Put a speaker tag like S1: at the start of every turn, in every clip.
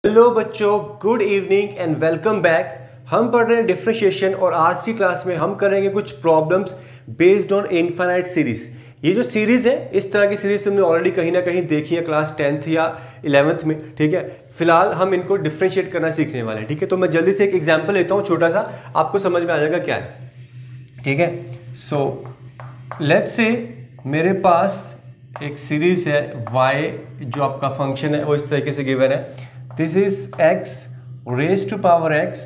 S1: Hello बच्चों, good evening and welcome back. हम पढ़ रहे हैं डिफरेंशिएशन और आज की क्लास में हम करेंगे कुछ problems based on infinite series. ये जो सीरीज है, इस तरह की सीरीज तुमने ऑलरेडी कहीं ना कहीं देखी है क्लास 10th या 11th में। ठीक है, फिलहाल हम इनको डिफरेंशिएट करना सीखने वाले हैं। ठीक है, तो मैं जल्दी से एक एग्जाम्पल लेता हूँ छोटा सा, आपको समझ में आ जाएगा क्या है। ठीक है, सो लेट्स से मेरे पास एक सीरीज है y, जो आपका फंक्शन है वो इस तरीके से गिवन है। This is x raise to power x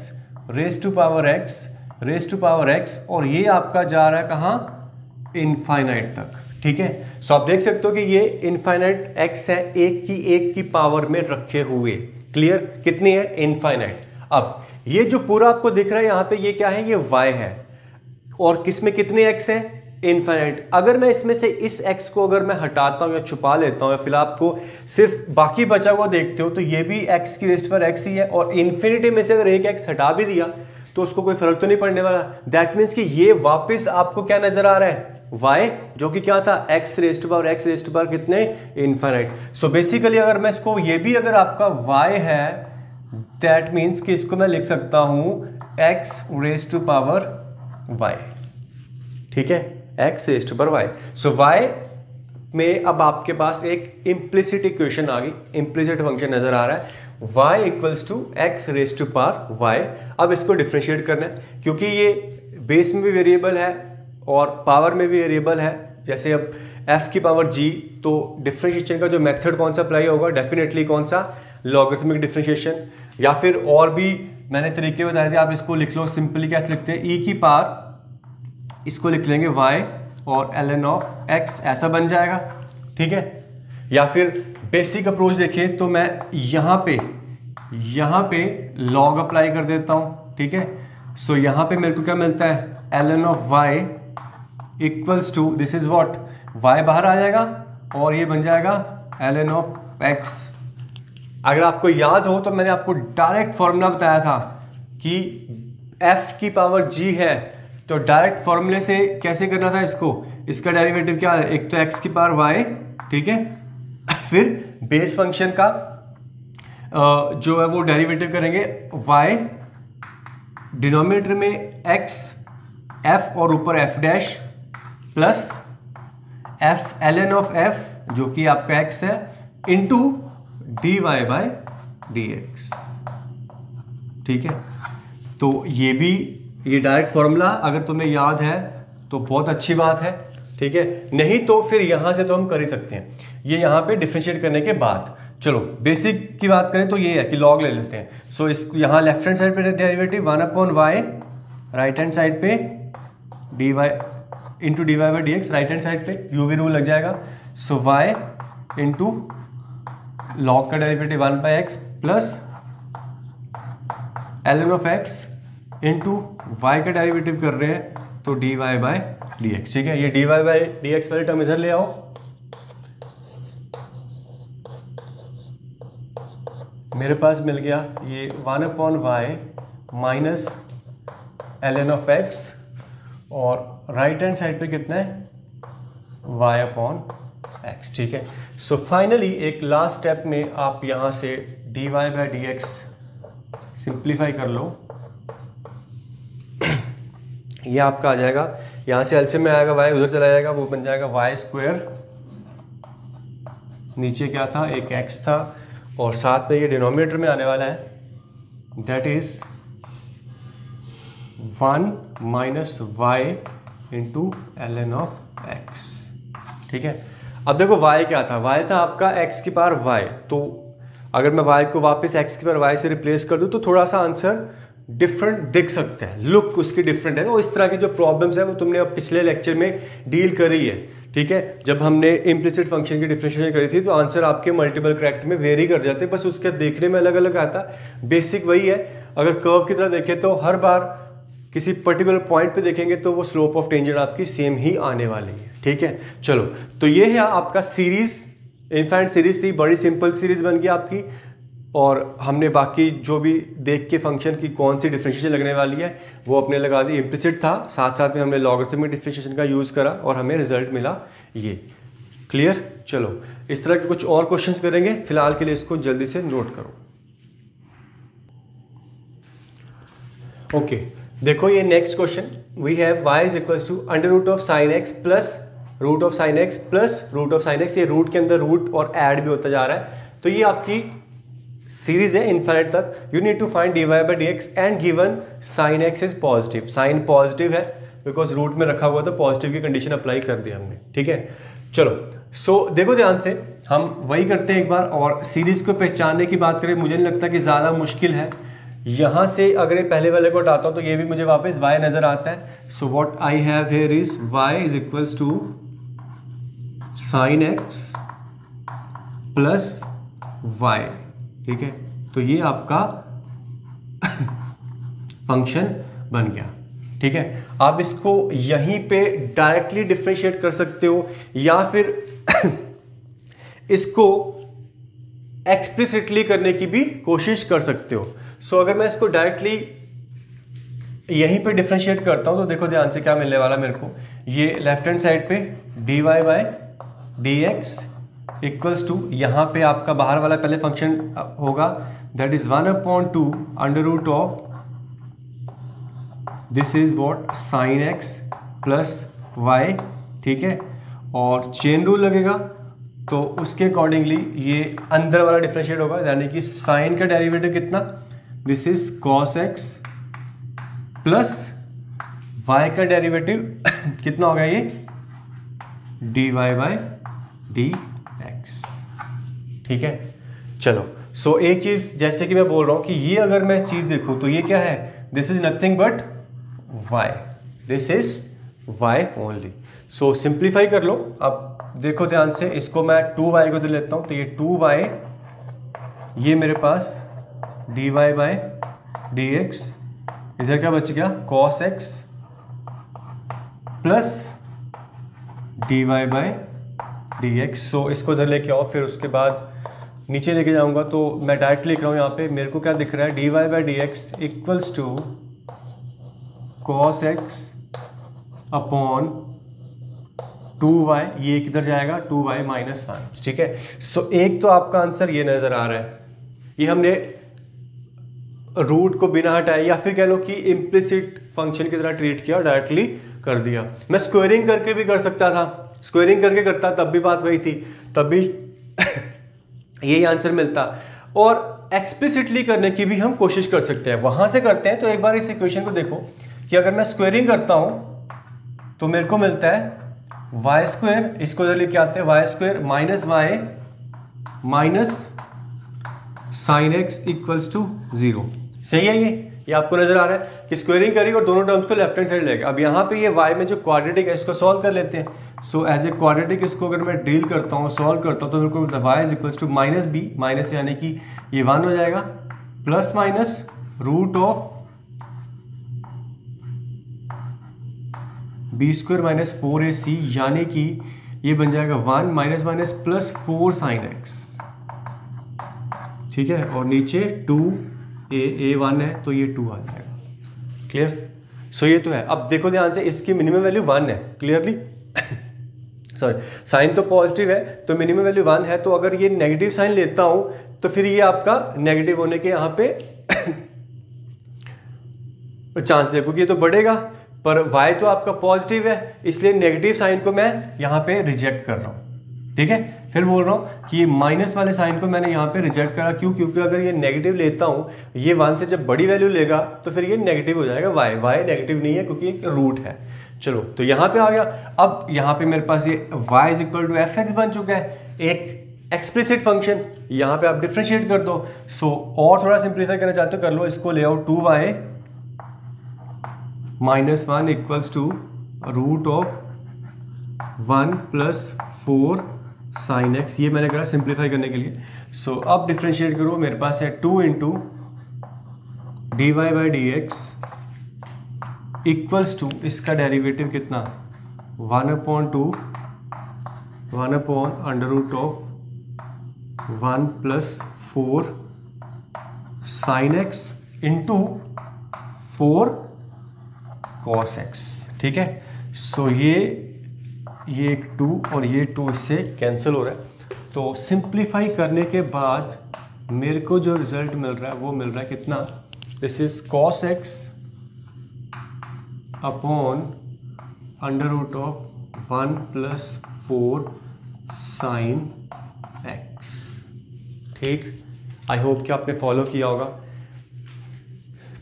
S1: raise to power x raise to power x, और ये आपका जा रहा है कहाँ, इनफाइनाइट तक। ठीक है, सो आप देख सकते हो कि ये इनफाइनाइट x है, एक की पावर में रखे हुए। क्लियर, कितनी है, इनफाइनाइट। अब ये जो पूरा आपको दिख रहा है यहाँ पे, ये क्या है, ये y है, और किस में कितने x है, इनफाइनाइट। अगर मैं इसमें से इस x को अगर मैं हटाता हूं या छुपा लेता हूं या फिर आपको सिर्फ बाकी बचा हुआ देखते हो, तो ये भी x की रेस्ट पर x ही है, और इन्फिनिटी में से अगर एक x हटा भी दिया तो उसको कोई फर्क तो नहीं पड़ने वाला। दैट मीन्स कि ये वापस आपको क्या नजर आ रहा है, y, जो कि क्या था, x रेस्ट पावर कितने, इनफाइनाइट। सो बेसिकली अगर मैं इसको, ये भी अगर आपका y है, दैट मीन्स कि इसको मैं लिख सकता हूं x raised to power y। ठीक है, x raise to power y। So y में अब आपके पास एक इम्प्लिसिट इक्वेशन आ गई, इम्प्लिसिट फंक्शन नजर आ रहा है, y equals to x raise to power y। अब इसको डिफरेंशिएट करना है, क्योंकि ये बेस में भी वेरिएबल है और पावर में भी वेरिएबल है। जैसे अब f की पावर g, तो डिफरेंशिएशन का जो मेथड कौन सा अप्लाई होगा, डेफिनेटली कौन सा, लॉगरिथमिक डिफरेंशिएशन, या फिर और भी मैंने तरीके बताए थे। आप इसको लिख लो सिंपली, कैसे लिखते हैं, e की पावर, इसको लिख लेंगे y और ln ऑफ x, ऐसा बन जाएगा। ठीक है, या फिर बेसिक अप्रोच देखें तो मैं यहाँ पे log अप्लाई कर देता हूँ। ठीक है, सो यहाँ पे मेरे को क्या मिलता है, ln of y equals to, this is what, y बाहर आ जाएगा और ये बन जाएगा ln ऑफ x। अगर आपको याद हो तो मैंने आपको डायरेक्ट फॉर्मूला बताया था कि f की पावर g है, तो डायरेक्ट फॉर्मूले से कैसे करना था इसको, इसका डेरिवेटिव क्या है, एक तो x की पावर y, ठीक है, फिर बेस फंक्शन का जो है वो डेरिवेटिव करेंगे y, डिनोमिनेटर में x, f और ऊपर f dash, plus f ln of f, जो कि आपका x है, इंटू dy बाय dx। ठीक है, तो ये डायरेक्ट फॉर्मूला अगर तुम्हें याद है तो बहुत अच्छी बात है। ठीक है, नहीं तो फिर यहां से तो हम कर ही सकते हैं, ये यहां पे डिफरेंशिएट करने के बाद। चलो बेसिक की बात करें तो ये है कि लॉग ले लेते हैं। सो इस यहाँ लेफ्ट हैंड साइड पे derivative 1/y, right hand side पे dy into dy by dx, right hand side पे यूवी रूल लग जाएगा। सो y इंटू लॉग का derivative 1/x plus ln of x into y का डेरिवेटिव कर रहे हैं तो dy बाई dx। ठीक है, ये dy बाई dx वाली टर्म इधर ले आओ, मेरे पास मिल गया ये 1/y minus ln of x, और राइट हैंड साइड पे कितना है, y/x। ठीक है, सो फाइनली एक लास्ट स्टेप में आप यहां से dy बाई dx सिंप्लीफाई कर लो, ये आपका आ जाएगा, यहाँ से एलसीएम में आएगा y, उधर चला जाएगा, वो बन जाएगा y स्क्वायर, नीचे क्या था, एक x था, और साथ में ये डिनोमिनेटर में आने वाला है, that is 1 minus y into ln of x। ठीक है, अब देखो y क्या था, y था आपका x की पावर y, तो अगर मैं y को वापस x की पावर y से रिप्लेस कर दूं तो थोड़ा सा आंसर डिफरेंट दिख सकता है, लुक उसकी डिफरेंट है। तो इस तरह की जो प्रॉब्लम्स है वो तुमने अब पिछले लेक्चर में डील करी है। ठीक है, जब हमने इम्प्लिसिट फंक्शन की डिफरेंशिएशन करी थी तो आंसर आपके मल्टीपल करेक्ट में वेरी कर जाते हैं, बस उसके देखने में अलग अलग आता है। बेसिक वही है, अगर कर्व की तरह देखें तो हर बार किसी पर्टिकुलर पॉइंट पे देखेंगे तो वो स्लोप ऑफ टेंजेंट आपकी सेम ही आने वाली है। ठीक है, चलो तो ये है आपका सीरीज, इनफाइनाइट सीरीज थी, बड़ी सिंपल सीरीज बन गई आपकी, और हमने बाकी जो भी देख के फंक्शन की कौन सी डिफरेंशिएशन लगने वाली है वो अपने लगा दी, इम्प्लिसिट था, साथ साथ में हमने लॉगरिथमिक डिफरेंशिएशन का यूज़ करा और हमें रिजल्ट मिला ये। क्लियर, चलो इस तरह के कुछ और क्वेश्चंस करेंगे, फिलहाल के लिए इसको जल्दी से नोट करो। ओके देखो ये next question we have y is equals to under root of sine x plus root of sine x plus root of sine x. ये रूट के अंदर रूट और ऐड भी होता जा रहा है, तो ये आपकी सीरीज है इनफाइनाइट तक। You need to find dy by d x and given sine x is positive. Sine positive है बिकॉज रूट में रखा हुआ, तो पॉजिटिव की कंडीशन अप्लाई कर दी हमने, ठीक है। चलो सो देखो ध्यान से, हम वही करते हैं एक बार, और सीरीज को पहचानने की बात करें, मुझे नहीं लगता कि ज़्यादा मुश्किल है। यहाँ से अगर ये पहले वाले को हटाता हूँ तो ये भी मुझे वापस y नज़र आता है। So what I have here is y is equals to sine x plus y, ठीक है। तो ये आपका फंक्शन बन गया, ठीक है। आप इसको यहीं पे डायरेक्टली डिफरेंशिएट कर सकते हो या फिर इसको एक्सप्लिसिटली करने की भी कोशिश कर सकते हो। सो अगर मैं इसको डायरेक्टली यहीं पे डिफरेंशिएट करता हूं तो देखो ध्यान से क्या मिलने वाला मेरे को। ये लेफ्ट हैंड साइड पे dy by d x equals to, यहाँ पे आपका बाहर वाला पहले फंक्शन होगा, that is 1/2 under root of this is what sine x plus y, ठीक है। और चेन रूल लगेगा तो उसके अकॉर्डिंगली ये अंदर वाला डिफरेंशिएट होगा, यानी कि साइन का डेरिवेटिव कितना, this is cos x plus y का डेरिवेटिव कितना होगा, ये dy बाई डी एक्स, ठीक है। चलो सो एक चीज जैसे कि मैं बोल रहा हूं कि ये अगर मैं चीज देखूं तो ये क्या है, this is nothing but y, this is y only. So simplify कर लो। अब देखो ध्यान से, इसको मैं 2y को दे लेता हूं, तो ये 2y, ये मेरे पास dy बाई डी एक्स, इधर क्या बच गया cos x plus dy by d x. So इसको इधर लेके आओ, फिर उसके बाद नीचे लेके जाऊंगा तो मैं डायरेक्ट लिख रहा हूँ यहाँ पे, मेरे को क्या दिख रहा है, dy by d x equals to cos x upon 2y, ये किधर जाएगा 2y माइनस 1, ठीक है। सो एक तो आपका आंसर ये नजर आ रहा है, ये हमने रूट को बिना हटाए या फिर कह लो कि इम्प्लिसिट फंक्शन की तरह ट्रीट किया और डायरेक्टली कर दिया। मैं स्क्वायरिंग करके भी कर सकता था, स्क्वायरिंग करके करता तब भी बात वही थी, तब भी यही आंसर मिलता। और एक्सप्लिसिटली करने की भी हम कोशिश कर सकते हैं, वहां से करते हैं। तो एक बार इस इक्वेशन को देखो कि अगर मैं स्क्वायरिंग करता हूं तो मेरे को मिलता है वाई स्क्वायर, इसको इधर लेके आते हैं, y square minus y minus sine x equals to 0। सही है, ये आपको नजर आ रहा है कि स्क्वायरिंग करी और दोनों टर्म्स को लेफ्ट हैंड साइड लेगा। अब यहाँ पे ये y में जो क्वाड्रेटिक है इसको सॉल्व कर लेते हैं। सो एज ए क्वाड्रेटिक इसको अगर मैं डील करता हूँ, सॉल्व करता हूँ, तो मेरे को y is equals to minus b, minus यानी कि ये 1 हो जाएगा, plus minus root of b square minus 4ac, यानी कि ये बन जाएगा 1 minus minus plus 4 sine x, ठीक है। और नीचे 2a 1 है तो ये 2 आ जाएगा, क्लियर। सो ये तो है। अब देखो ध्यान से, इसकी मिनिमम वैल्यू 1 है क्लियरली सॉरी, साइन तो पॉजिटिव है तो मिनिमम वैल्यू 1 है, तो अगर ये नेगेटिव साइन लेता हूं तो फिर ये आपका नेगेटिव होने के यहाँ पे चांस है, क्योंकि ये तो बढ़ेगा, पर y तो आपका पॉजिटिव है, इसलिए नेगेटिव साइन को मैं यहाँ पे रिजेक्ट कर रहा हूँ, ठीक है। फिर बोल रहा हूँ कि ये माइनस वाले साइन को मैंने यहाँ पे रिजेक्ट करा, क्यों, क्योंकि अगर ये नेगेटिव लेता हूँ, ये 1 से जब बड़ी वैल्यू लेगा तो फिर ये नेगेटिव हो जाएगा, y नेगेटिव नहीं है क्योंकि एक रूट है। चलो तो यहाँ पे आ गया। अब यहाँ पे मेरे पास ये y is equal to f x बन चुका है, एक एक्सप्लिसिट फंक्शन, यहाँ पे आप डिफ्रेंशिएट कर दो। सो और थोड़ा सिंप्लीफाई करना चाहते हो कर लो, इसको ले आओ 2y minus 1 equals to root of 1 plus 4 sine x, ये मैंने करा सिंप्लीफाई करने के लिए। सो अब डिफ्रेंशिएट करो, मेरे पास है 2 into d y by d x equals to, इसका डेरिवेटिव कितना 1/2 1 upon under root of 1 plus 4 sine x into 4 cos x, ठीक है। सो ये 2 और ये 2 इससे कैंसिल हो रहा है। तो सिंप्लीफाई करने के बाद मेरे को जो रिजल्ट मिल रहा है वो मिल रहा है कितना, this is cos x upon under root of 1 + 4 sin x। ठीक, आई होप कि आपने फॉलो किया होगा।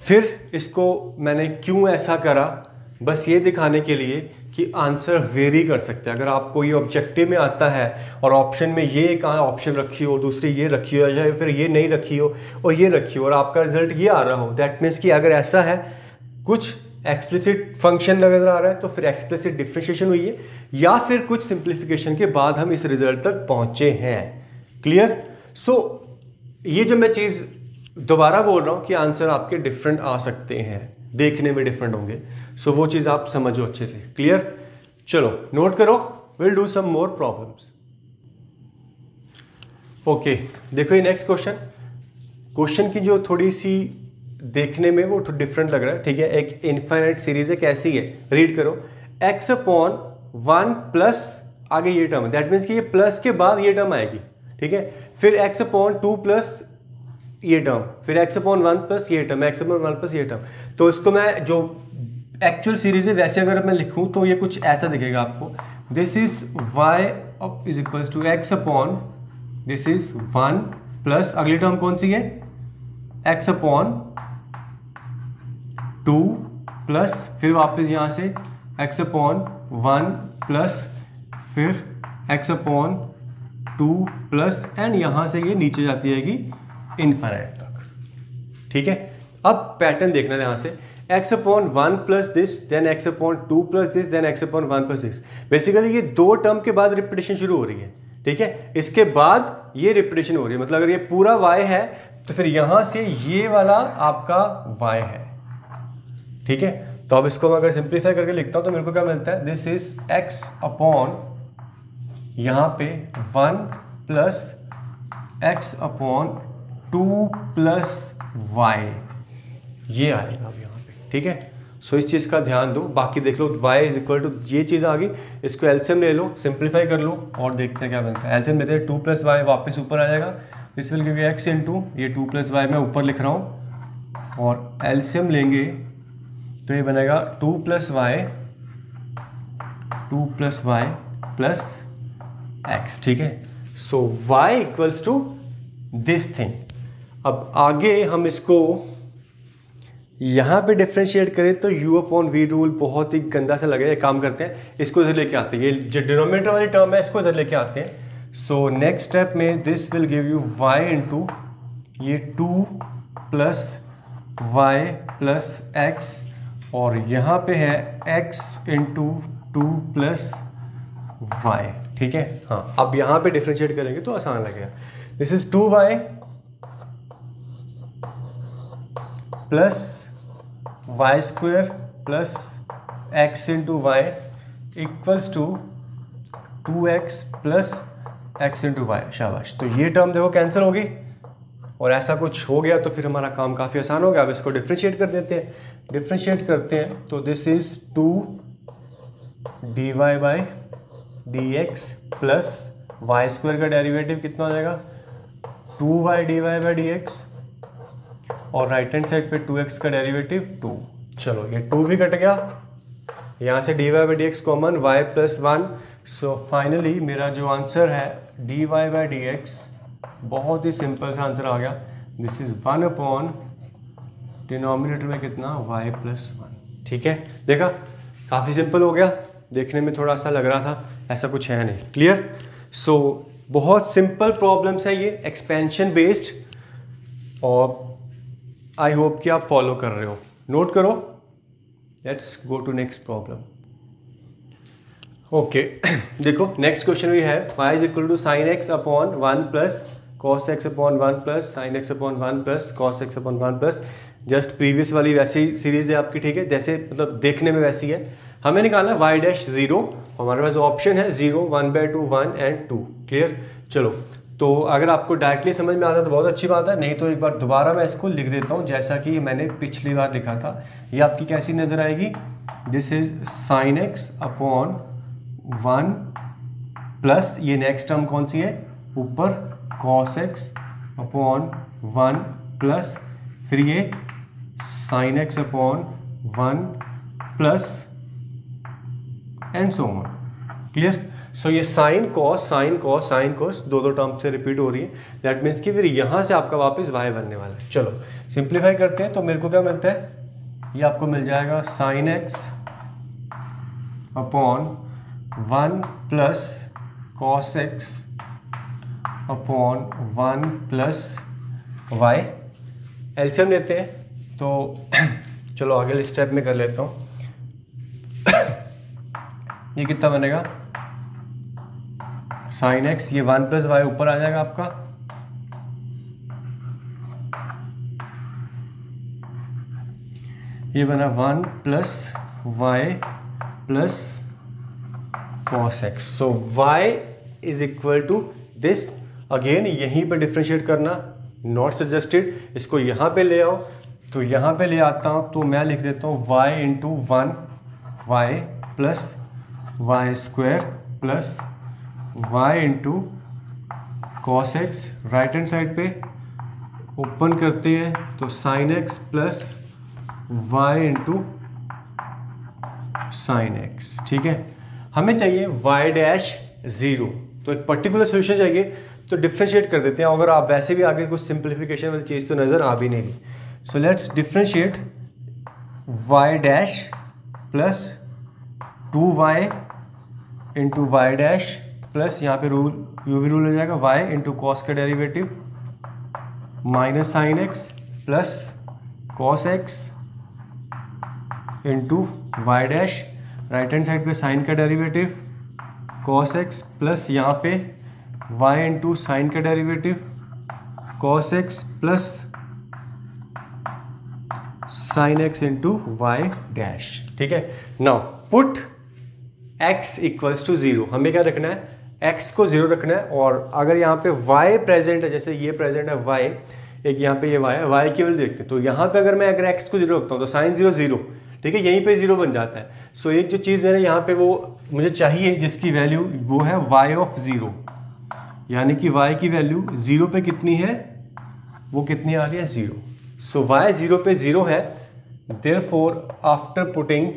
S1: फिर इसको मैंने क्यों ऐसा करा, बस ये दिखाने के लिए कि आंसर वेरी कर सकते हैं। अगर आपको ये ऑब्जेक्टिव में आता है और ऑप्शन में ये एक ऑप्शन रखी हो, दूसरी ये रखी हो, या फिर ये नहीं रखी हो और ये रखी हो और आपका रिजल्ट ये आ रहा हो, दैट मीन्स कि अगर ऐसा है कुछ एक्सप्लिसिट फंक्शन नजर आ रहा है तो फिर एक्सप्लिसिट डिफरेंशिएशन हुई है, या फिर कुछ सिंप्लीफिकेशन के बाद हम इस रिजल्ट तक पहुंचे हैं। क्लियर? सो ये जो मैं चीज़ दोबारा बोल रहा हूँ कि आंसर आपके डिफरेंट आ सकते हैं, देखने में डिफरेंट होंगे, सो वो चीज़ आप समझो अच्छे से। क्लियर? चलो नोट करो, will do some more problems. Okay, देखो ये नेक्स्ट क्वेश्चन की जो थोड़ी सी देखने में वो डिफरेंट लग रहा है। ठीक है, एक इनफाइनाइट सीरीज है, कैसी है, रीड करो। x/1 प्लस आगे ये टर्म है, दैट मीन्स कि ये प्लस के बाद ये टर्म आएगी। ठीक है, फिर x/2 प्लस ये टर्म, फिर x/1 प्लस ये टर्म, x/1 प्लस ये टर्म। तो इसको मैं जो एक्चुअल सीरीज है वैसे अगर मैं लिखूं तो ये कुछ ऐसा दिखेगा आपको, this is y is equals to x/, this is 1 plus अगली टर्म कौन सी है, x/2 प्लस फिर वापस यहाँ से x/1 प्लस फिर x/2 प्लस एंड यहाँ से ये नीचे जाती रहेगी इनफाइनाइट तक। ठीक है, अब पैटर्न देखना है यहाँ से, x/1 plus this, then x/2 plus this, then x/1 plus this. Basically ये दो टर्म के बाद रिपीटेशन शुरू हो रही है। ठीक है, इसके बाद ये रिपीटेशन हो रही है, मतलब अगर ये पूरा y है तो फिर यहां से ये वाला आपका y है। ठीक है, तो अब इसको मैं अगर सिंप्लीफाई करके लिखता हूं तो मेरे को क्या मिलता है, दिस इज x/, यहां पे 1 प्लस x/2 प्लस y, ये आएगा अब यहाँ पे। ठीक है, सो इस चीज़ का ध्यान दो, बाकी देख लो y इज इक्वल टू ये चीज़ आ गई, इसको एलसीएम ले लो, सिंप्लीफाई कर लो और देखते हैं क्या बनता है। एलसीएम लेते हैं 2 + y वापस ऊपर आ जाएगा, this will give you x into ये 2 + y मैं ऊपर लिख रहा हूँ, और एलसीएम लेंगे तो ये बनेगा 2 + y प्लस x। ठीक है, so y equals to this thing. अब आगे हम इसको यहाँ पे डिफ्रेंशिएट करें तो u/v रूल बहुत ही गंदा सा लगेगा। एक काम करते हैं, इसको इधर लेके आते हैं, ये जो डिनोमिनेटर वाली टर्म है इसको इधर लेके आते हैं। सो नेक्स्ट स्टेप में this will give you y into ये 2 + y प्लस x, और यहाँ पे है x इंटू 2 + y। ठीक है, हाँ अब यहाँ पे डिफ्रेंशिएट करेंगे तो आसान लगेगा। This is 2y plus y² plus x into y equals to 2x plus x into y। शाबाश, तो ये टर्म देखो कैंसिल होगी और ऐसा कुछ हो गया तो फिर हमारा काम काफ़ी आसान हो गया। अब इसको डिफ्रेंशिएट कर देते हैं, डिफ्रेंशिएट करते हैं तो this is 2 dy/dx plus y² का डेरिवेटिव कितना हो जाएगा, 2y dy/dx, और राइट हैंड साइड पे 2x का डेरिवेटिव 2। चलो ये 2 भी कट गया, यहाँ से dy/dx common, y + 1। So finally मेरा जो आंसर है dy/dx, बहुत ही सिंपल सा आंसर आ गया, दिस इज 1/, डिनोमिनेटर में कितना, y + 1। ठीक है, देखा काफ़ी सिंपल हो गया, देखने में थोड़ा सा लग रहा था, ऐसा कुछ है नहीं। क्लियर? सो बहुत सिंपल प्रॉब्लम्स है ये, एक्सपेंशन बेस्ड, और आई होप कि आप फॉलो कर रहे हो। नोट करो, let's go to next problem. Okay, देखो नेक्स्ट क्वेश्चन भी है, y is equal to sin x/1 plus cos x/1 plus sin x/1 plus cos x/1 plus, just previous वाली वैसी सीरीज है आपकी। ठीक है, जैसे मतलब देखने में वैसी है। हमें निकालना y' 0, हमारे पास ऑप्शन है 0, 1/2, 1 एंड 2। क्लियर? चलो, तो अगर आपको डायरेक्टली समझ में आता है तो बहुत अच्छी बात है, नहीं तो एक बार दोबारा मैं इसको लिख देता हूँ जैसा कि मैंने पिछली बार लिखा था। ये आपकी कैसी नज़र आएगी, this is sin x/1 plus ये नेक्स्ट टर्म कौन सी है ऊपर, cos x/1 प्लस फिर ये sin x/1 plus and so on. Clear? So ये sine cos sine cos sine cos दो टर्म से रिपीट हो रही है। दैट मीन्स कि फिर यहाँ से आपका वापस y बनने वाला है। चलो सिंप्लीफाई करते हैं, तो मेरे को क्या मिलता है, ये आपको मिल जाएगा sine x upon 1 plus cos x upon 1 plus y. LCM लेते हैं, तो चलो आगे स्टेप में कर लेता हूँ। ये कितना बनेगा, साइन एक्स, ये 1 प्लस वाई ऊपर आ जाएगा आपका, ये बना 1 plus y plus cos x. So y is equal to this. Again यहीं पे डिफ्रेंशिएट करना, नॉट सजेस्टेड। इसको यहाँ पे ले आओ, तो यहाँ पे ले आता हूँ, तो मैं लिख देता हूँ y into 1 y plus y square plus y into cos x. Right hand side पे ओपन करते हैं, तो sine x plus y into sine x. ठीक है, हमें चाहिए y डैश 0, तो एक पर्टिकुलर सोल्यूशन चाहिए, तो डिफ्रेंशिएट कर देते हैं। अगर आप वैसे भी आगे कुछ सिंप्लीफिकेशन वाली चीज़ तो नज़र आ भी नहीं रही। So let's differentiate y dash plus 2y into y dash plus यहाँ पे रूल यू भी रूल हो जाएगा, y इंटू कॉस का derivative minus sine x plus cos x into y dash. Right hand side पे साइन का derivative cos x plus यहाँ पे y इंटू साइन का derivative cos x plus sine x into y dash. ठीक है, now put x equals to 0। हमें क्या रखना है, x को 0 रखना है। और अगर यहाँ पे y प्रेजेंट है, जैसे ये प्रेजेंट है y, एक यहाँ पे ये y है, y की वैल्यू देखते हैं, तो यहाँ पे अगर मैं अगर x को 0 रखता हूँ तो साइन 0 0, ठीक है, यहीं पे 0 बन जाता है। सो एक जो चीज़ मैंने यहाँ पे वो मुझे चाहिए जिसकी वैल्यू वो है y ऑफ 0, यानी कि y की वैल्यू 0 पे कितनी है, वो कितनी आ रही है, 0। सो y 0 पे 0 है, therefore after putting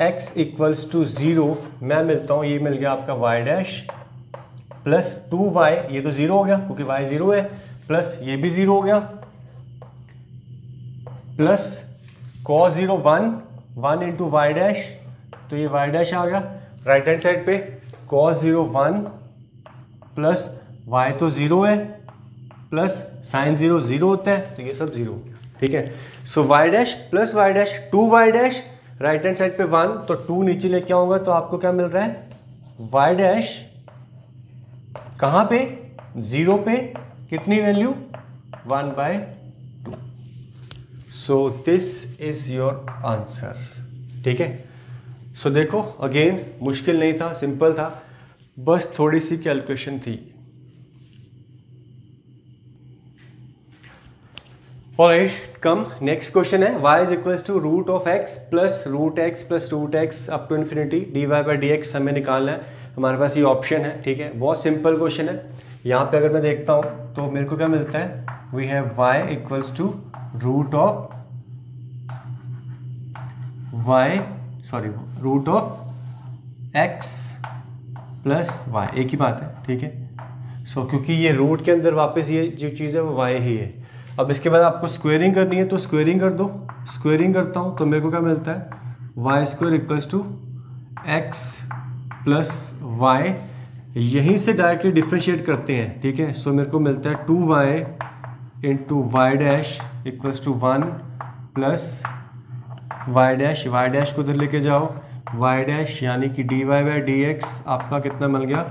S1: x equals to 0 मैं मिलता हूँ, ये मिल गया आपका y डैश प्लस 2y, ये तो 0 हो गया क्योंकि y 0 है, प्लस ये भी 0 हो गया, plus cos 0 1 into y dash, तो ये y डैश आ गया। राइट हैंड साइड पे cos 0 1 प्लस y तो 0 है प्लस साइन 0 0 होता है, तो ये सब 0 हो गया। ठीक है, so y dash plus y dash 2y dash, right hand side पे 1, तो 2 नीचे लेके आऊंगा तो आपको क्या मिल रहा है, y डैश कहाँ पे, 0 पे कितनी value, 1/2। So this is your answer. ठीक है, सो देखो अगेन मुश्किल नहीं था, सिंपल था, बस थोड़ी सी कैलकुलेशन थी। ऑलराइट, कम नेक्स्ट क्वेश्चन है, y is equals to root of x plus root x plus root x up to infinity dy/dx हमें निकालना है। हमारे पास ये ऑप्शन है। ठीक है, बहुत सिंपल क्वेश्चन है। यहाँ पे अगर मैं देखता हूँ तो मेरे को क्या मिलता है, we have y equals to root of root of x plus y, एक ही बात है। ठीक है, सो क्योंकि ये रूट के अंदर वापस ये जो चीज़ है वो y ही है। अब इसके बाद आपको स्क्वेयरिंग करनी है, तो स्क्वेयरिंग कर दो। स्क्वेयरिंग करता हूँ तो मेरे को क्या मिलता है, y square equals to x plus y, यहीं से डायरेक्टली डिफ्रेंशिएट करते हैं। ठीक है, सो मेरे को मिलता है 2y into y dash equals to 1 plus y dash को उधर लेके जाओ, वाई डैश यानी कि dy/dx आपका कितना मिल गया,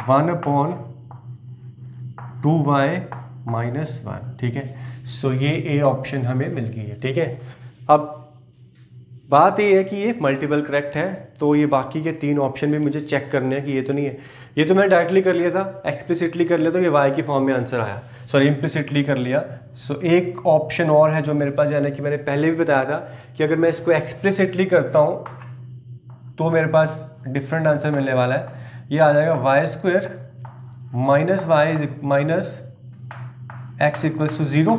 S1: 1/2y माइनस 1। ठीक है, सो ये ए ऑप्शन हमें मिल गई है। ठीक है, अब बात ये है कि ये मल्टीपल करेक्ट है, तो ये बाकी के 3 ऑप्शन भी मुझे चेक करने हैं कि ये तो नहीं है। ये तो मैंने डायरेक्टली कर लिया था, एक्सप्लिसिटली कर लिया, तो ये वाई की फॉर्म में आंसर आया, सॉरी इम्प्लिसिटली कर लिया। सो एक ऑप्शन और है जो मेरे पास, यानी कि मैंने पहले भी बताया था कि अगर मैं इसको एक्सप्लिसिटली करता हूँ तो मेरे पास डिफरेंट आंसर मिलने वाला है। ये आ जाएगा y square minus y minus x equals to 0।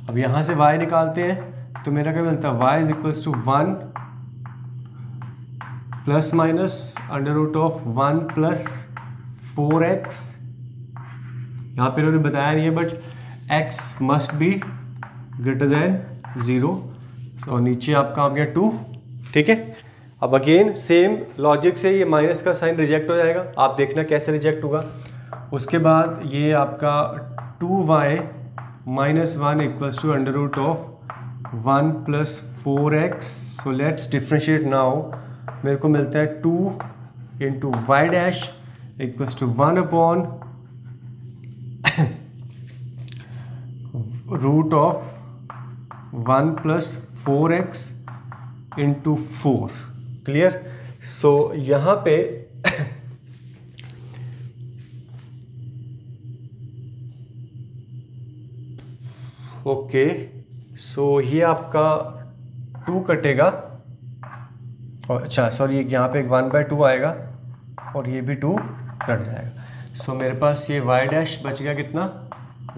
S1: अब यहाँ से y निकालते हैं तो मेरा क्या मिलता है, y is equals to 1 plus minus under root of 1 plus 4x, यहाँ पे इन्होंने बताया नहीं है but x must be greater than 0, so नीचे आपका आ गया 2। ठीक है, अब अगेन सेम लॉजिक से ये माइनस का साइन रिजेक्ट हो जाएगा, आप देखना कैसे रिजेक्ट होगा। उसके बाद ये आपका 2y minus 1 equals to under root of 1 plus 4x, so let's differentiate now. मेरे को मिलता है 2 into y dash equals to 1 upon root of 1 plus 4x into 4। Clear? So यहाँ पे ओके, सो ये आपका 2 कटेगा और अच्छा सॉरी यहाँ पे 1/2 आएगा और ये भी 2 कट जाएगा। सो मेरे पास ये y डैश बच गया कितना,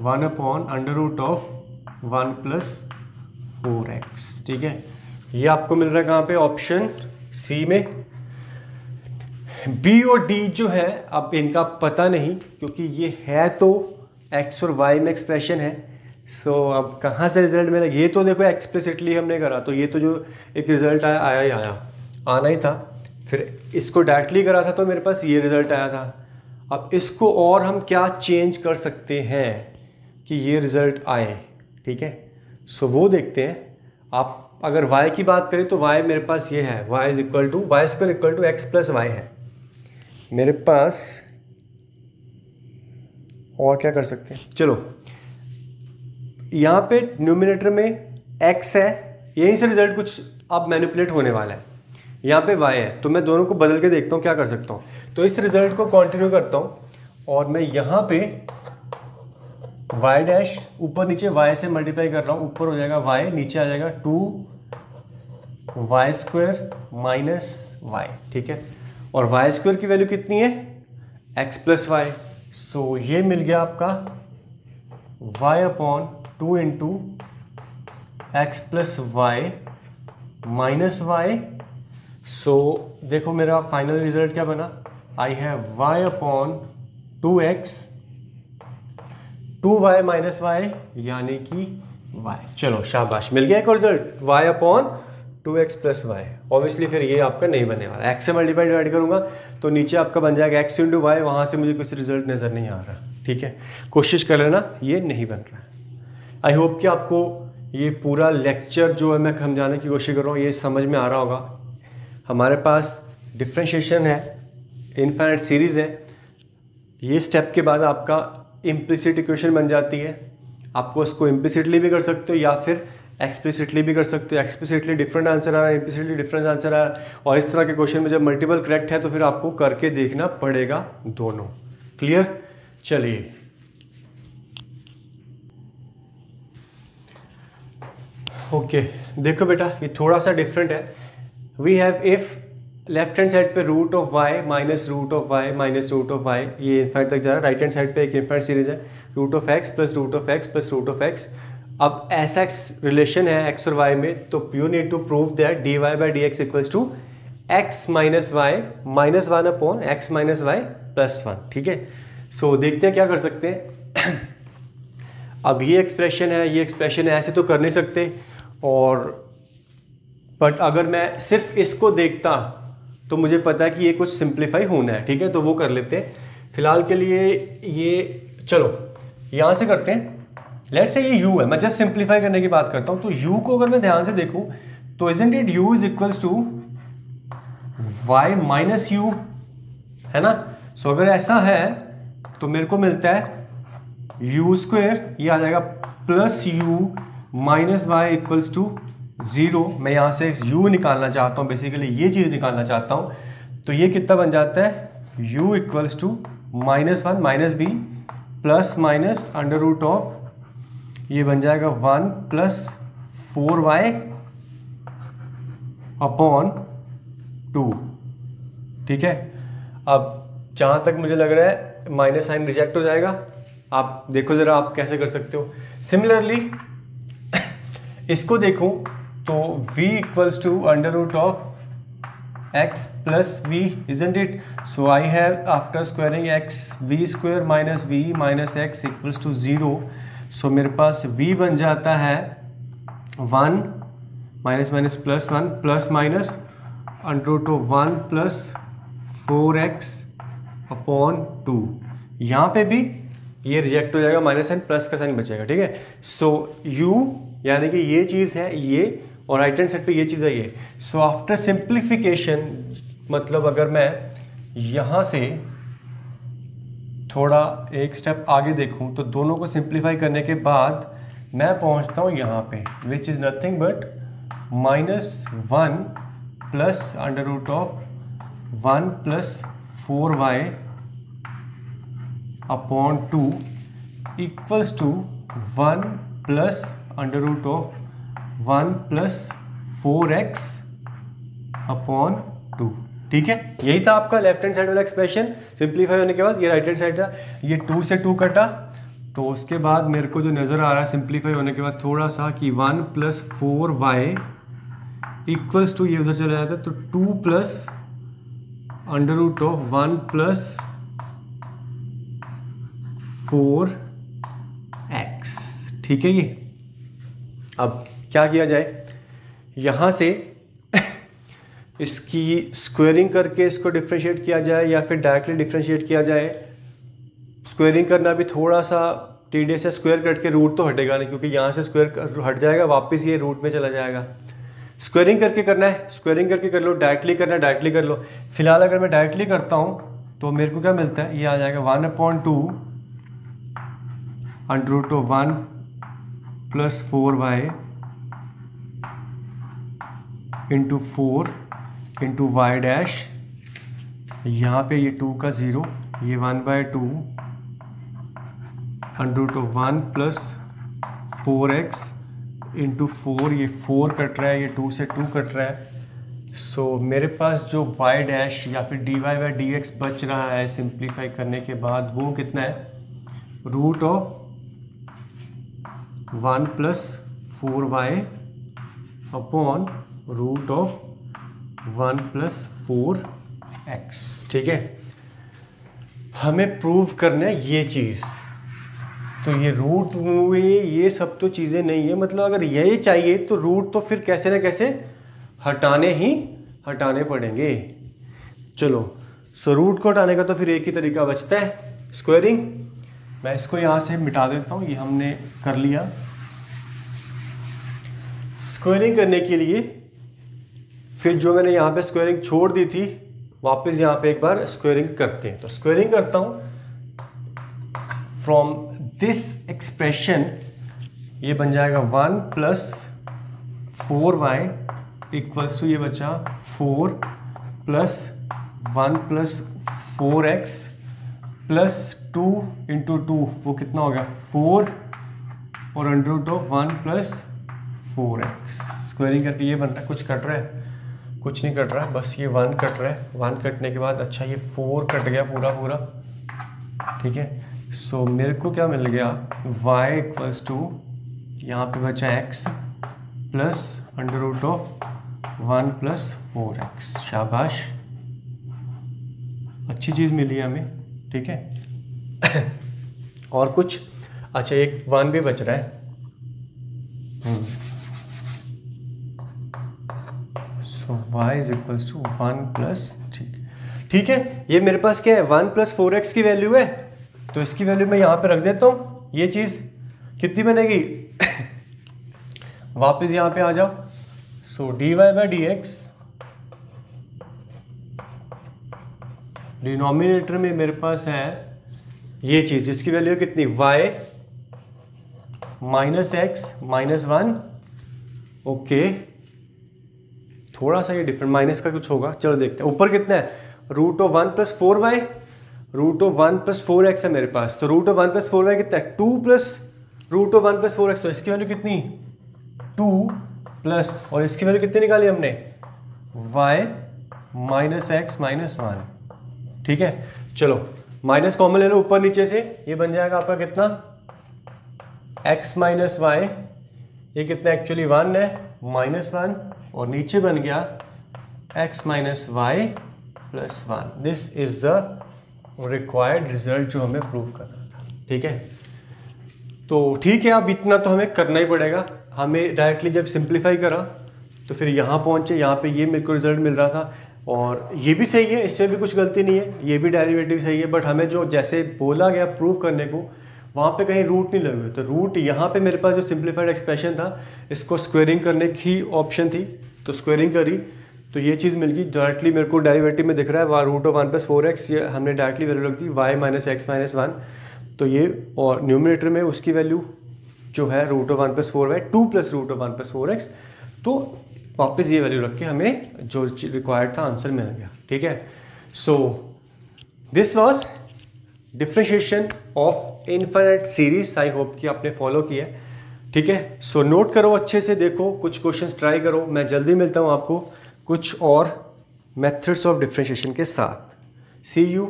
S1: 1 upon under root of 1 plus 4x। ठीक है, ये आपको मिल रहा है कहाँ पे, ऑप्शन सी में। बी और डी जो है अब इनका पता नहीं, क्योंकि ये है तो x और y में एक्सप्रेशन है, सो अब कहाँ से रिजल्ट मिला, ये तो देखो एक्सप्लिसिटली हमने करा, तो ये तो जो एक रिजल्ट आया ही आना ही था। फिर इसको डायरेक्टली करा था तो मेरे पास ये रिजल्ट आया था। अब इसको और हम क्या चेंज कर सकते हैं कि ये रिजल्ट आए। ठीक है, सो वो देखते हैं। आप अगर y की बात करें तो y मेरे पास ये है, y is equal to y square equal to x plus y है मेरे पास। और क्या कर सकते हैं, चलो यहाँ पे न्यूमिनेटर में x है, यहीं से रिजल्ट कुछ अब मैनिपुलेट होने वाला है। यहाँ पे y है, तो मैं दोनों को बदल के देखता हूँ क्या कर सकता हूँ। तो इस रिजल्ट को कंटिन्यू करता हूँ और मैं यहाँ पे y डैश ऊपर नीचे y से मल्टीप्लाई कर रहा हूँ, ऊपर हो जाएगा y, नीचे आ जाएगा 2y स्क्वायर माइनस y। ठीक है, और y स्क्वायर की वैल्यू कितनी है, x प्लस वाई। सो ये मिल गया आपका y upon 2 into x plus y minus y. So देखो मेरा फाइनल रिजल्ट क्या बना, I have y upon 2x 2y minus y यानी कि y। चलो शाबाश, मिल गया एक और result, y upon 2x plus y. Obviously फिर ये आपका नहीं बनने वाला, x से मल्टीप्लाई डिवाइड करूंगा तो नीचे आपका बन जाएगा x इंटू वाई, वहाँ से मुझे कुछ रिजल्ट नज़र नहीं आ रहा। ठीक है, कोशिश कर लेना, ये नहीं बन रहा है। आई होप कि आपको ये पूरा लेक्चर जो है मैं समझाने की कोशिश कर रहा हूँ ये समझ में आ रहा होगा। हमारे पास डिफ्रेंशिएशन है, इनफाइनाइट सीरीज़ है, ये स्टेप के बाद आपका इम्प्लिसिट इक्वेशन बन जाती है। आपको उसको इम्प्लिसिटली भी कर सकते हो या फिर एक्सप्लिसिटली भी कर सकते हो। एक्सप्लिसिटली डिफरेंट आंसर आ रहा है, इम्प्लिसिटली डिफरेंट आंसर आ रहा है, और इस तरह के क्वेश्चन में जब मल्टीपल करेक्ट है तो फिर आपको करके देखना पड़ेगा दोनों। क्लियर? चलिए ओके, देखो बेटा ये थोड़ा सा डिफरेंट है। We have if left hand side पे root of y minus root of y minus root of y, ये इनफाइनाइट तक जा रहा है। राइट हैंड साइड पे एक इनफाइनाइट सीरीज है, root of x plus root of x plus root of x. अब ऐसा एक्स रिलेशन है एक्स और वाई में, तो you need to prove that d y by d x equals to x minus y minus 1 upon x minus y plus 1। ठीक है, सो देखते हैं क्या कर सकते हैं। अब ये एक्सप्रेशन है, ये एक्सप्रेशन है, ऐसे तो कर नहीं सकते, और बट अगर मैं सिर्फ इसको देखता तो मुझे पता है कि ये कुछ सिंप्लीफाई होना है। ठीक है, तो वो कर लेते हैं फिलहाल के लिए। ये चलो यहाँ से करते हैं। लेट्स से ये u है, मैं जस्ट सिंप्लीफाई करने की बात करता हूँ। तो u को अगर मैं ध्यान से देखूँ तो isn't it u is equals to y minus u, है ना। सो अगर ऐसा है तो मेरे को मिलता है u स्क्वायर, ये आ जाएगा plus u minus y equals to 0। मैं यहाँ से u निकालना चाहता हूँ, बेसिकली ये चीज़ निकालना चाहता हूँ। तो ये कितना बन जाता है, u equals to -1 minus b plus minus under root of, ये बन जाएगा 1 प्लस 4y अपॉन 2। ठीक है, अब जहाँ तक मुझे लग रहा है माइनस साइन रिजेक्ट हो जाएगा। आप देखो ज़रा आप कैसे कर सकते हो। सिमिलरली इसको देखूं तो v equals to under root of x plus v, isn't it? So I have, after squaring x, v square minus v minus x equals to 0. So मेरे पास v बन जाता है 1 minus minus plus 1 plus minus under root of 1 plus 4x upon 2. यहाँ पे भी ये reject हो जाएगा, माइनस साइन प्लस का साइन बचेगा, ठीक है. सो u यानी कि ये चीज़ है ये, और राइट हैंड साइड पे ये चीज़ है ये. सो आफ्टर सिंप्लीफिकेशन, मतलब अगर मैं यहाँ से थोड़ा एक स्टेप आगे देखूँ तो दोनों को सिंप्लीफाई करने के बाद मैं पहुँचता हूँ यहाँ पे, which is nothing but -1 plus under root of 1 plus 4y upon 2 equals to 1 plus under root of 1 plus 4x upon 2. ठीक है, यही था आपका लेफ्ट हैंड साइड वाला एक्सप्रेशन. सिंप्लीफाई होने के बाद ये राइट हैंड साइड था, ये 2 से 2 कटा. तो उसके बाद मेरे को जो नज़र आ रहा है सिंप्लीफाई होने के बाद थोड़ा सा कि 1 प्लस 4y इक्वल्स टू, ये उधर चला जाता है तो 2 plus under root of 1 plus 4x. ठीक है, ये अब क्या किया जाए, यहाँ से इसकी स्क्वायरिंग करके इसको डिफ्रेंशिएट किया जाए या फिर डायरेक्टली डिफ्रेंशिएट किया जाए. स्क्वायरिंग करना भी थोड़ा सा टीडियस है, स्क्वायर करके रूट तो हटेगा नहीं, क्योंकि यहाँ से स्क्वायर हट जाएगा वापस ये रूट में चला जाएगा. स्क्वायरिंग करके करना है, स्क्वायरिंग करके कर लो, डायरेक्टली करना है डायरेक्टली कर लो. फिलहाल अगर मैं डायरेक्टली करता हूँ तो मेरे को क्या मिलता है, ये आ जाएगा 1/2 under root of 1 plus 4y into 4 into y dash. यहाँ पे ये 2 का 0, ये 1/2 under root of 1 plus 4x into 4, ये 4 कट रहा है, ये 2 से 2 कट रहा है. सो मेरे पास जो y डैश या फिर dy/dx बच रहा है सिंप्लीफाई करने के बाद वो कितना है, root of 1 plus 4y upon root of 1 plus 4x. ठीक है, हमें प्रूव करना है ये चीज़. तो ये रूट हुए, ये सब तो चीज़ें नहीं है, मतलब अगर यही चाहिए तो रूट तो फिर कैसे ना कैसे हटाने पड़ेंगे. चलो, सो रूट को हटाने का तो फिर एक ही तरीका बचता है, स्क्वायरिंग. मैं इसको यहाँ से मिटा देता हूँ, ये हमने कर लिया. स्क्वायरिंग करने के लिए फिर जो मैंने यहाँ पे स्क्वायरिंग छोड़ दी थी वापस यहाँ पे एक बार स्क्वायरिंग करते हैं. तो स्क्वायरिंग करता हूँ फ्रॉम दिस एक्सप्रेशन, ये बन जाएगा 1 प्लस 4y इक्वल्स टू, ये बचा 4 plus 1 plus 4x plus 2 into 2, वो कितना हो गया 4 और under root of 1 plus 4x. Squaring करके ये बन रहा है, कुछ कट रहा है, कुछ नहीं कट रहा है, बस ये 1 कट रहा है. 1 कटने के बाद अच्छा ये 4 कट गया पूरा. ठीक है, सो मेरे को क्या मिल गया, y इक्वल्स टू, यहाँ पे बचा x plus under root of 1 plus 4x. शाबाश, अच्छी चीज़ मिली हमें. ठीक है और कुछ, अच्छा एक 1 भी बच रहा है. So y is equals to 1 plus, ठीक है, ये मेरे पास क्या है 1 प्लस 4x की वैल्यू है, तो इसकी वैल्यू मैं यहाँ पे रख देता हूँ. ये चीज़ कितनी बनेगी वापस यहाँ पे आ जाओ. सो dy/dx, डिनोमिनेटर में मेरे पास है ये चीज़ जिसकी वैल्यू कितनी, y minus x minus 1. Okay, थोड़ा सा ये डिफरेंट, माइनस का कुछ होगा, चलो देखते हैं. ऊपर कितना है, root of 1 plus 4y, root of 1 plus 4x है मेरे पास. तो रूट ऑफ 1 प्लस 4y कितना है, 2 plus root of 1 plus 4x. तो इसकी वैल्यू कितनी, 2 प्लस, और इसकी वैल्यू कितनी निकाली हमने, y माइनस x माइनस 1. ठीक है, चलो माइनस कॉमन ले लो ऊपर नीचे से, ये बन जाएगा आपका कितना, x माइनस y, ये कितना एक्चुअली 1 है, -1, और नीचे बन गया x minus y plus 1। This is the required result जो हमें प्रूव करना था। ठीक है, तो ठीक है, अब इतना तो हमें करना ही पड़ेगा। हमें डायरेक्टली जब सिंप्लीफाई करा तो फिर यहाँ पहुँचे, यहाँ पे ये मेरे को रिजल्ट मिल रहा था और ये भी सही है, इसमें भी कुछ गलती नहीं है, ये भी डेरिवेटिव सही है। बट हमें जो जैसे बोला गया प्रूव करने को, वहाँ पे कहीं रूट नहीं लगे हुए, तो रूट यहाँ पे मेरे पास जो सिंप्लीफाइड एक्सप्रेशन था, इसको स्क्वेयरिंग करने की ऑप्शन थी, तो स्क्वेयरिंग करी तो ये चीज़ मिल गई। डायरेक्टली मेरे को डेरिवेटिव में दिख रहा है रूट ऑफ 1 प्लस 4x, ये हमने डायरेक्टली वैल्यू रख दी y माइनस एक्स माइनस 1, तो ये और न्यूमिनेटर में उसकी वैल्यू जो है root of 1 plus 4y 2 plus root of 1 plus 4x, तो वापस ये वैल्यू रख के हमें जो रिक्वायर्ड था आंसर मिल गया। ठीक है, so this was differentiation of infinite series. I hope कि आपने फॉलो किया। ठीक है, सो नोट करो, अच्छे से देखो, कुछ क्वेश्चंस ट्राई करो। मैं जल्दी मिलता हूँ आपको कुछ और मेथड्स ऑफ डिफरेंशिएशन के साथ। सी यू